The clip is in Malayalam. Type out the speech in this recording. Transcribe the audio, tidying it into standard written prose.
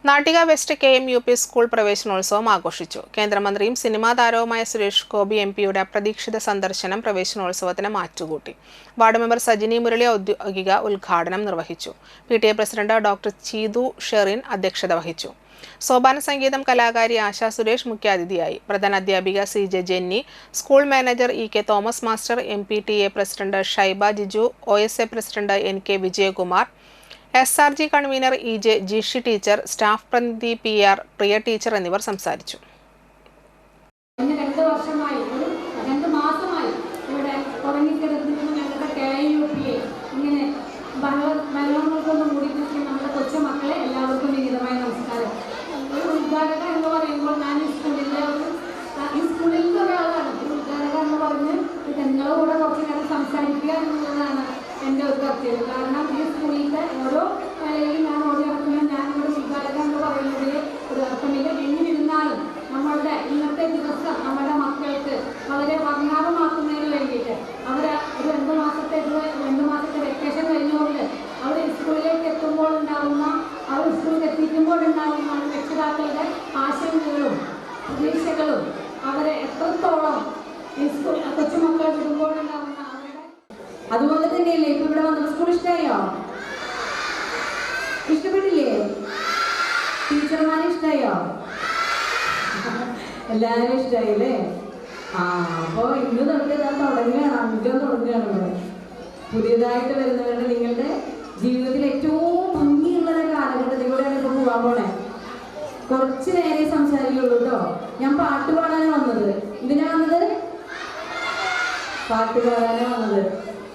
Nattika west KM UP school പ്രവേശനോത്സവം ആഘോഷിച്ചു. കേന്ദ്രമന്ത്രിയും സിനിമാ താരവുമായ സുരേഷ് ഗോപി MP-യുടെ അപ്രതീക്ഷിത സന്ദർശനം പ്രവേശനോത്സവത്തിന് മാറ്റുകൂട്ടി. വാർഡ് മെമ്പർ സജിനി മുരളി ഔദ്യോഗിക ഉദ്ഘാടനം നിർവഹിച്ചു. PTA president doctor Cheethu Sherin അധ്യക്ഷത വഹിച്ചു. സോപാന സംഗീതം കലാകാരി ആശ സുരേഷ് മുഖ്യാതിഥിയായി. പ്രധാന അധ്യാപിക CJ Jenny, school manager EK Thomas master, MPTA president Shaiba Jiju, OSA president NK Vijayakumar, SRG convener EJ Jishi teacher, staff പ്രതിനിധി PR പ്രിയ ടീച്ചർ എന്നിവർ സംസാരിച്ചു. എൻ്റെ ഒരു കർത്തവ്യം. കാരണം ഈ സ്കൂളിൻ്റെ ഓരോ കലയിലും ഞാൻ ഓടി നടക്കുന്നത് ഞാനൊരു ഉദ്ഘാടക എന്ന് പറയുന്നത് ഒരു അർത്ഥമില്ല. എന്നിരുന്നാലും നമ്മളുടെ ഇന്നത്തെ ദിവസം നമ്മുടെ മക്കൾക്ക് വളരെ വർണ്ണാഭമാക്കുന്നതിന് വേണ്ടിയിട്ട് അവർ ഒരു 2 മാസത്തെ വെക്കേഷൻ കഴിഞ്ഞുകൊണ്ട് അവർ സ്കൂളിലേക്ക് എത്തുമ്പോൾ ഉണ്ടാകുന്ന അവർ സ്കൂളിൽ എത്തിക്കുമ്പോൾ ഉണ്ടാകുന്ന രക്ഷിതാക്കളുടെ ആശങ്കകളും പ്രതീക്ഷകളും അവരെ എത്രത്തോളം ഈ സ്കൂൾ കൊച്ചുമക്കളെ വിടുമ്പോഴുണ്ടാകുന്ന അതുപോലെ തന്നെയല്ലേ ഇപ്പൊ ഇവിടെ വന്ന സ്കൂൾ ഇഷ്ടമായോ? ഇഷ്ടപ്പെട്ടില്ലേ? ടീച്ചർമാരെ ഇഷ്ടമായോ? എല്ലാവരും ഇഷ്ടമായില്ലേ? അപ്പോ ഇന്ന് തൊട്ട് ഞാൻ തുടങ്ങുകയാണ്, അഞ്ചോ തുടങ്ങുകയാണ്. പുതിയതായിട്ട് വരുന്നവരുടെ നിങ്ങളുടെ ജീവിതത്തിൽ ഏറ്റവും ഭംഗിയുള്ള കാലഘട്ടത്തിലൂടെയാണ് ഇപ്പൊ പോകാൻ പോണേ. കുറച്ച് നേരെ സംസാരിക്കുള്ളൂ കേട്ടോ. ഞാൻ പാട്ട് പാടാനാണ് വന്നത്. ഇതിനാ വന്നത്? പാട്ട് പാടാനാണ് വന്നത്.